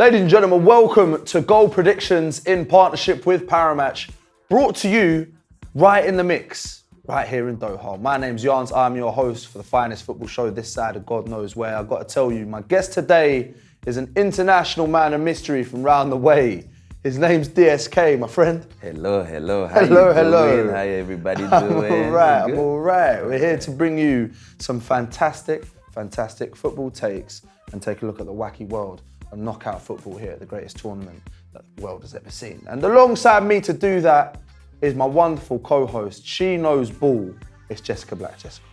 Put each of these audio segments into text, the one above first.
Ladies and gentlemen, welcome to Goal Predictions in partnership with Paramatch, brought to you right in the mix, right here in Doha. My name's Jans, I'm your host for the finest football show this side of God knows where. I've got to tell you, my guest today is an international man of mystery from round the way. His name's DSK, my friend. Hello. Hello. How everybody doing? I'm all right. We're here to bring you some fantastic football takes and take a look at the wacky world of knockout football here at the greatest tournament that the world has ever seen. And alongside me to do that is my wonderful co-host. She knows ball. It's Jessica Black. Jessica.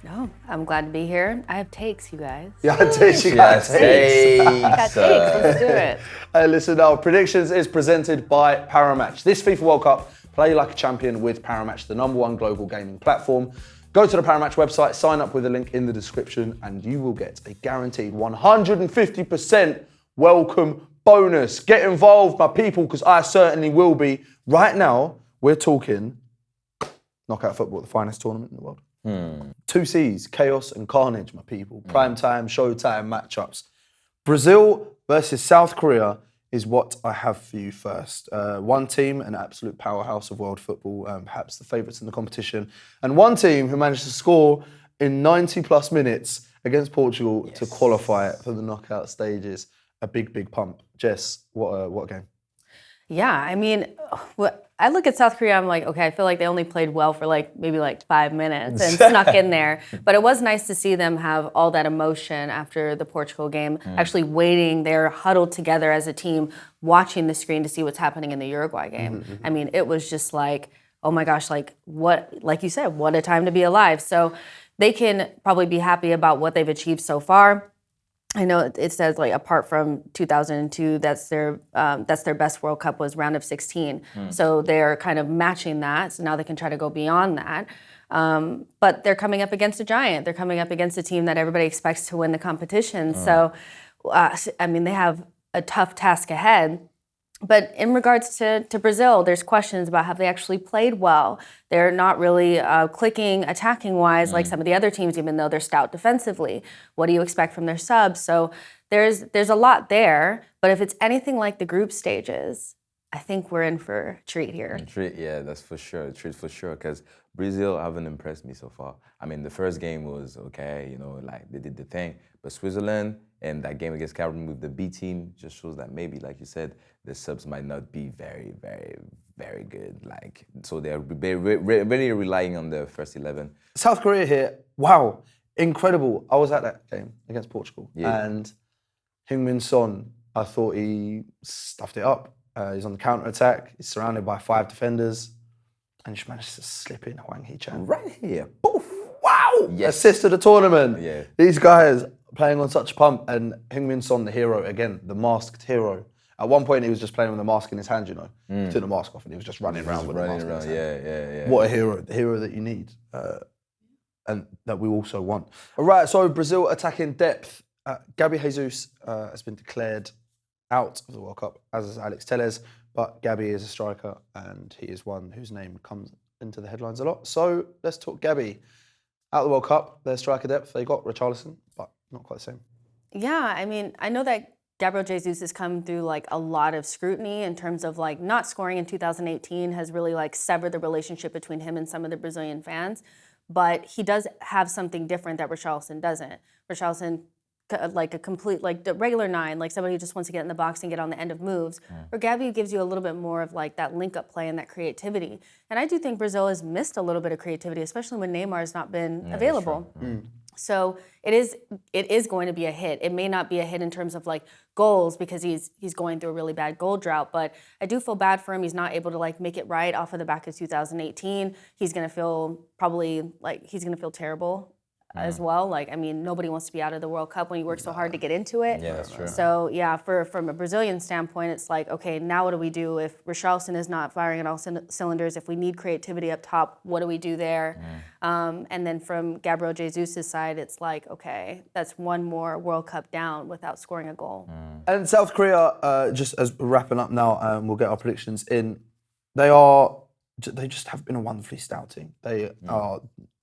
No, I'm glad to be here. I have takes, you guys. Yeah, I did. She got takes. Got takes. Let's do it. Hey, listen, our predictions is presented by Paramatch. This FIFA World Cup, play like a champion with Paramatch, the #1 global gaming platform. Go to the Paramatch website, sign up with the link in the description, and you will get a guaranteed 150% welcome bonus. Get involved, my people, because I certainly will be. Right now, we're talking knockout football, the finest tournament in the world. 2 C's, chaos and carnage, my people. Prime time, showtime matchups. Brazil versus South Korea is what I have for you first. One team, an absolute powerhouse of world football, perhaps the favourites in the competition. And one team who managed to score in 90 plus minutes against Portugal to qualify for the knockout stages. A big pump. Jess, what a game. Yeah, I mean, I look at South Korea, I'm like, okay, I feel like they only played well for maybe 5 minutes and snuck in there. But it was nice to see them have all that emotion after the Portugal game, actually waiting there, huddled together as a team, watching the screen to see what's happening in the Uruguay game. I mean, it was just like, oh my gosh, like you said, what a time to be alive. So they can probably be happy about what they've achieved so far. I know it says apart from 2002, that's their best World Cup was round of 16. So they're kind of matching that. So now they can try to go beyond that. But they're coming up against a giant. They're coming up against a team that everybody expects to win the competition. So, I mean, they have a tough task ahead. But in regards to Brazil, there's questions about have they actually played well. They're not really clicking attacking-wise like some of the other teams, even though they're stout defensively. What do you expect from their subs? So there's a lot there. But if it's anything like the group stages, I think we're in for a treat here. A treat, yeah, that's for sure. A treat for sure, because Brazil haven't impressed me so far. I mean, the first game was okay, they did the thing. But Switzerland and that game against Cameroon with the B team just shows that maybe, like you said, the subs might not be very, very, very good. So they're really relying on the first 11. South Korea here, wow, incredible. I was at that game against Portugal, and Heung-min Son, I thought he stuffed it up. He's on the counter-attack, he's surrounded by 5 defenders, and he managed to slip in Hwang Hee-chan. Right here, Poof, wow! Yes. Assist to the tournament. Yeah. These guys playing on such a pump, and Heung-min Son, the hero, again, the masked hero. At one point, he was just playing with the mask in his hand, He took the mask off and he was just running around with the mask in his hand. Yeah. What a hero, the hero that you need, and that we also want. All right, so Brazil attacking depth. Gabi Jesus has been declared out of the World Cup, as is Alex Telles, but Gabi is a striker and he is one whose name comes into the headlines a lot. So let's talk Gabi. Out of the World Cup, their striker depth, they got Richarlison, but not quite the same. Yeah, I mean, I know that Gabriel Jesus has come through a lot of scrutiny in terms of not scoring in 2018 has really severed the relationship between him and some of the Brazilian fans. But he does have something different that Richarlison doesn't. Richarlison, a complete, the regular 9, somebody who just wants to get in the box and get on the end of moves. Or Gabi gives you a little bit more of that link-up play and that creativity. And I do think Brazil has missed a little bit of creativity, especially when Neymar has not been available. So it is going to be a hit. It may not be a hit in terms of goals because he's going through a really bad goal drought, but I do feel bad for him. He's not able to make it right off of the back of 2018. He's going to feel terrible as well. I mean, nobody wants to be out of the World Cup when you work so hard to get into it. Yeah, that's true. So yeah, from a Brazilian standpoint, it's okay, now what do we do if Richarlison is not firing on all cylinders? If we need creativity up top, what do we do there? And then from Gabriel Jesus' side, it's okay, that's one more World Cup down without scoring a goal. And South Korea, just as we're wrapping up now, we'll get our predictions in. They just have been a wonderfully stout team. They are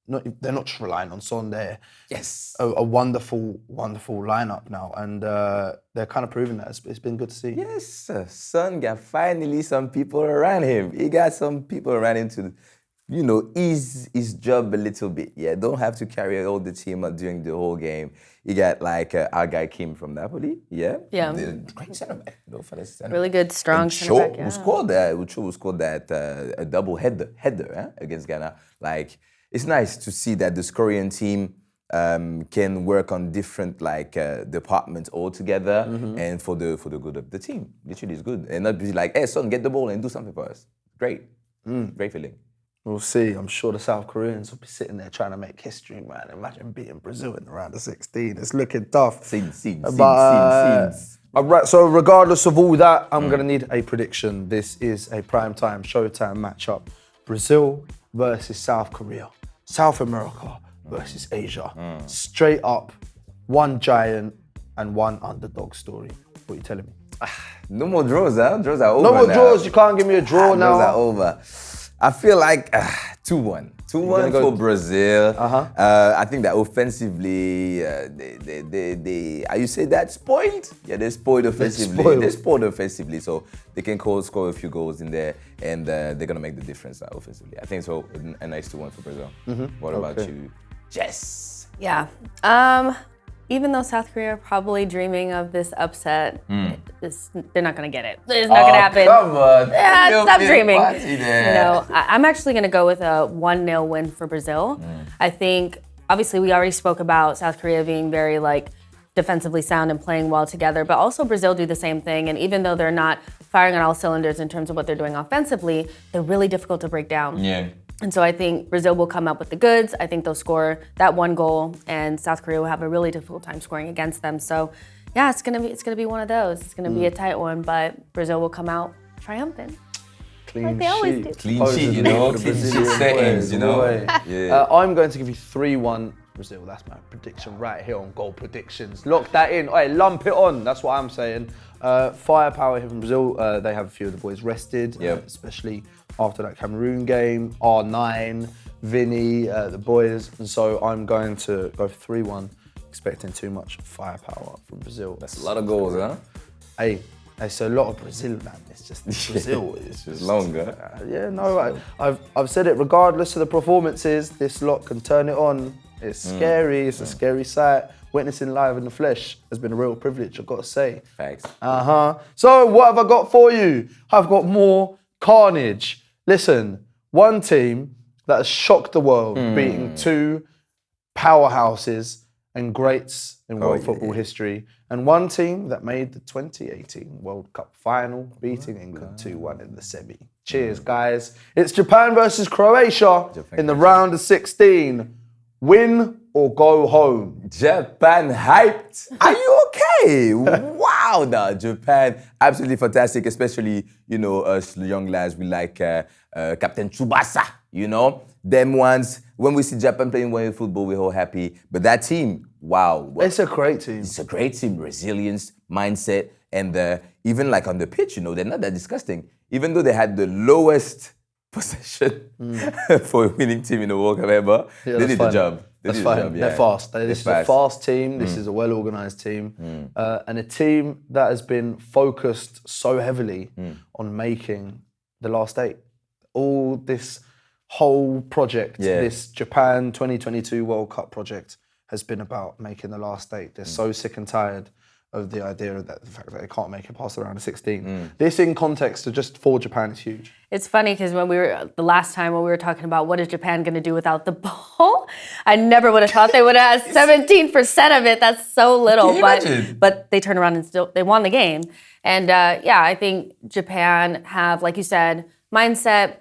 they're not just relying on Son. They're Yes. a wonderful, wonderful lineup now, and they're kind of proving that. It's been good to see. Yes, sir. Son got finally some people around him. He got some people around him to, ease his job a little bit. Yeah, don't have to carry all the team during the whole game. You got like our guy Kim from Napoli. Yeah. Yeah. Great center back. For the center Really good, strong and center back. who scored that? Who scored that a double header against Ghana? Like, it's nice to see that this Korean team can work on different departments all together and for the good of the team. Literally, it's good, and not be like, "Hey, son, get the ball and do something for us." Great, great feeling. We'll see. I'm sure the South Koreans will be sitting there trying to make history, man. Imagine beating Brazil in the round of 16. It's looking tough. Scenes. All right, so regardless of all that, I'm going to need a prediction. This is a primetime Showtime matchup. Brazil versus South Korea. South America versus Asia. Straight up, one giant and one underdog story. What are you telling me? No more draws, huh? Draws are over. No more now. draws. You can't give me a draw now. Draws are over. I feel like 2-1. 2-1 for Brazil. I think that offensively, they you say that spoiled? Yeah, they're spoiled offensively. They're spoiled offensively, so they can score a few goals in there, and they're gonna make the difference offensively. I think so. A nice 2-1 for Brazil. What about you, Jess? Yeah. Even though South Korea are probably dreaming of this upset, they're not going to get it. It's not going to happen. Come on. Yeah, stop dreaming. I'm actually going to go with a 1-0 win for Brazil. I think, obviously, we already spoke about South Korea being very, defensively sound and playing well together, but also Brazil do the same thing. And even though they're not firing on all cylinders in terms of what they're doing offensively, they're really difficult to break down. Yeah. And so I think Brazil will come up with the goods. I think they'll score that one goal, and South Korea will have a really difficult time scoring against them. So, yeah, it's gonna be one of those. It's gonna be a tight one, but Brazil will come out triumphant. Clean they always do. Clean sheet, Clean sheet settings, Yeah. I'm going to give you 3-1 Brazil. That's my prediction right here on Goal Predictions. Lock that in. Hey, lump it on. That's what I'm saying. Firepower here from Brazil. They have a few of the boys rested, especially after that Cameroon game. R9, Vinny, the boys. And so I'm going to go for 3-1, expecting too much firepower from Brazil. That's a lot of goals, huh? Hey, it's a lot of Brazil, man. It's just Brazil. It's just longer. I've said it. Regardless of the performances, this lot can turn it on. It's scary. It's a scary sight. Witnessing live in the flesh has been a real privilege, I've got to say. Thanks. So what have I got for you? I've got more carnage. Listen, one team that has shocked the world, beating two powerhouses and greats in world football history, and one team that made the 2018 World Cup final, beating England 2-1 in the semi. Cheers, guys. It's Japan versus Croatia in the round of 16. Win or go home. Japan hyped. Are you okay? Wow, now Japan absolutely fantastic, especially us young lads. We like Captain Tsubasa. Them ones. When we see Japan playing well football, we're all happy. But that team, wow, it's a great team. It's a great team. Resilience, mindset, and even on the pitch, they're not that disgusting. Even though they had the lowest possession for a winning team in the World Cup ever, they did the job. That's fine. They're fast. This is a fast team. This is a well-organised team. And a team that has been focused so heavily on making the last eight. All this whole project, this Japan 2022 World Cup project, has been about making the last eight. They're so sick and tired of the idea of the fact that they can't make it past the round of 16. This, in context of just for Japan, is huge. It's funny because the last time when we were talking about what is Japan going to do without the ball, I never would have thought they would have had 17% of it. That's so little, but they turned around and still they won the game. And I think Japan have, like you said, mindset,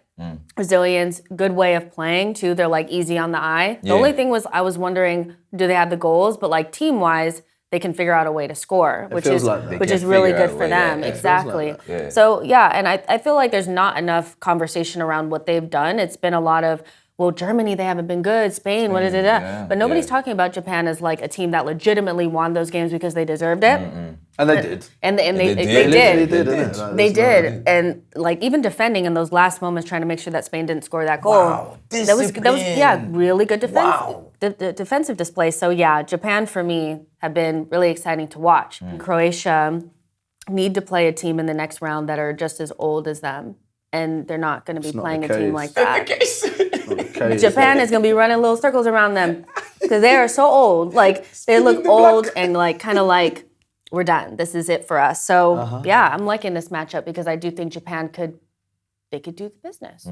resilience, good way of playing too. They're easy on the eye. The only thing was I was wondering, do they have the goals? But team-wise, they can figure out a way to score, which is really good for them. Exactly. So and I feel like there's not enough conversation around what they've done. It's been a lot of, well, Germany, they haven't been good. Spain, what is it? But nobody's yeah. talking about Japan as like a team that legitimately won those games because they deserved it. And they did. And they They did. They did, innit? Like, They there's no- did, and like even defending in those last moments, trying to make sure that Spain didn't score that goal. Wow, that was discipline. really good defense. Wow. The defensive display. So yeah, Japan for me have been really exciting to watch. Croatia need to play a team in the next round that are just as old as them, and they're not going to be not playing the a team case. like that. Okay, Japan is going to be running little circles around them because they are so old. Like they look old and like kind of like we're done. This is it for us. So yeah, I'm liking this matchup because I do think Japan could do the business.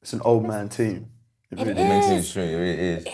It's an old man team. It It's true, it really is.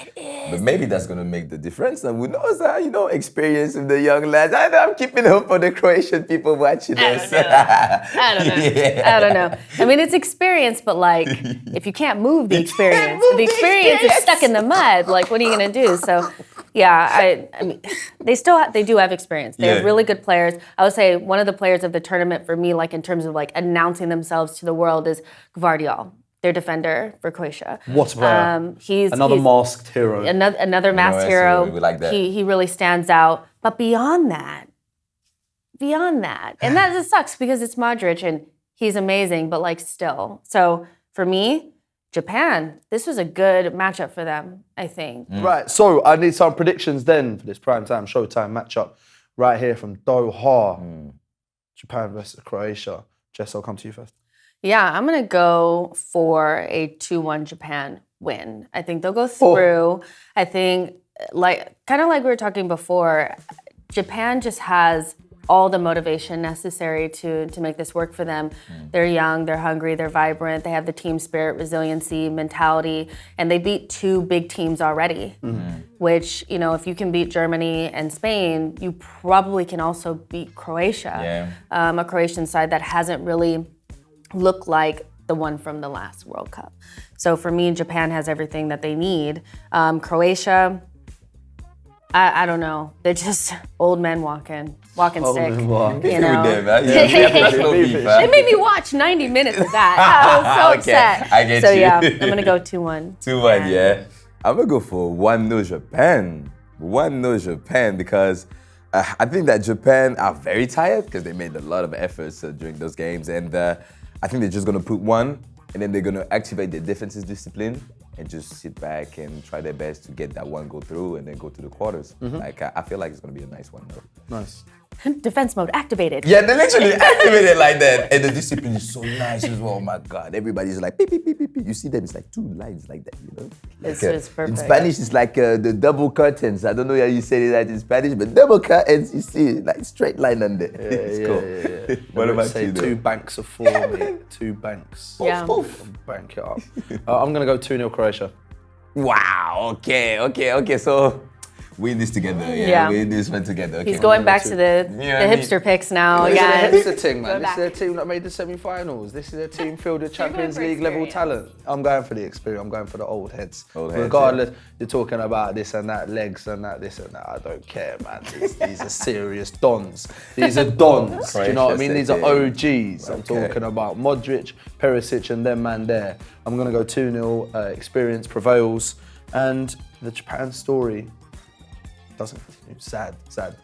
But maybe that's gonna make the difference. And we know that, experience of the young lads. I know I'm keeping hope for the Croatian people watching this. I don't know. I don't know. I mean, it's experience, but like, if you can't move the experience, if the experience is stuck in the mud, like, what are you gonna do? So, yeah, I mean, they do have experience. They have really good players. I would say one of the players of the tournament for me, like in terms of like announcing themselves to the world, is Gvardiol, their defender for Croatia. What a player. He's masked hero. Another masked hero. We like that. He really stands out. But beyond that, and that just sucks because it's Modric and he's amazing, but like still. So for me, Japan, this was a good matchup for them, I think. Right, so I need some predictions then for this primetime, showtime matchup right here from Doha. Japan versus Croatia. Jess, I'll come to you first. Yeah, I'm going to go for a 2-1 Japan win. I think they'll go through. I think, kind of like we were talking before, Japan just has all the motivation necessary to make this work for them. They're young, they're hungry, they're vibrant, they have the team spirit, resiliency, mentality, and they beat two big teams already, which, if you can beat Germany and Spain, you probably can also beat Croatia, a Croatian side that hasn't really look like the one from the last World Cup. So for me, Japan has everything that they need. Croatia, I don't know. They're just old men walking stick. You know? It made me watch 90 minutes of that. I was so upset. I get so you. yeah, I'm gonna go 2-1. 2-1, yeah. I'm gonna go for 1-0 Japan. 1-0 Japan because I think that Japan are very tired because they made a lot of efforts during those games, and I think they're just gonna put one, and then they're gonna activate their defensive discipline and just sit back and try their best to get that one go through and then go to the quarters. Like I feel like it's gonna be a nice one though. Nice. Defense mode activated. Yeah, they literally activated like that, and the discipline is so nice as well. Oh my God, everybody's like beep beep beep beep beep. You see them, it's like two lines like that, It's perfect. In Spanish, it's like the double curtains. I don't know how you say that in Spanish, but double curtains, you see, like straight line under. It's cool. What about say you? two banks of four, mate. 2 banks. Yeah. Bank it up. I'm gonna go 2-0 Croatia. Wow. Okay. So we in this together. Yeah. We in this one together. Okay. He's going back to the hipster picks now. Yeah. This is the thing, man. This is a team that made the semi-finals. This is a team filled with Champions for League level experience. talent. I'm going for the experience. I'm going for the old heads. Old heads, Regardless, you're talking about this and that, legs and that, this and that. I don't care, man. These are serious dons. These are dons. Do you know what I mean? These are OGs. I'm talking about Modric, Perisic, and them man there. I'm gonna go 2-0. Experience prevails, and the Japan story doesn't continue. Sad.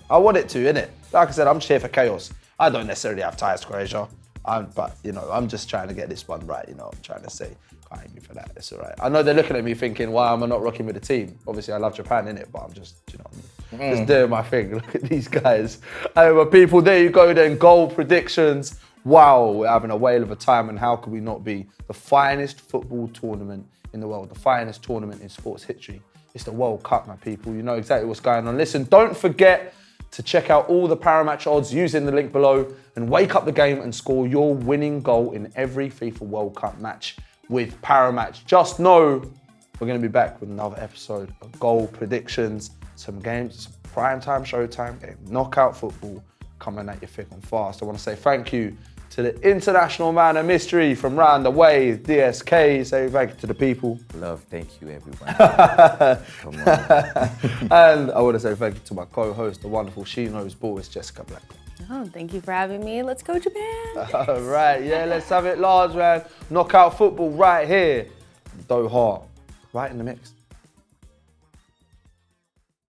I want it to, innit? Like I said, I'm just here for chaos. I don't necessarily have ties to Croatia, but I'm just trying to get this one right. I'm trying to say, can't hate me for that. It's all right. I know they're looking at me thinking, why am I not rocking with the team? Obviously, I love Japan, innit? But I'm just, just doing my thing. Look at these guys. But people, there you go then. Goal predictions. Wow, we're having a whale of a time, and how could we not be? The finest football tournament in the world, the finest tournament in sports history. It's the World Cup, my people. You know exactly what's going on. Listen, don't forget to check out all the Paramatch odds using the link below and wake up the game and score your winning goal in every FIFA World Cup match with Paramatch. Just know we're going to be back with another episode of goal predictions, some games, some prime time, showtime, game, knockout football coming at you thick and fast. I want to say thank you to the international man of mystery from round the way, DSK. Say thank you to the people. Love, thank you, everyone. Come on. And I want to say thank you to my co-host, the wonderful She Knows Ball, it's Jessica Black. Oh, thank you for having me. Let's go Japan. All right, let's have it large, man. Knockout football right here, Doha. right in the mix.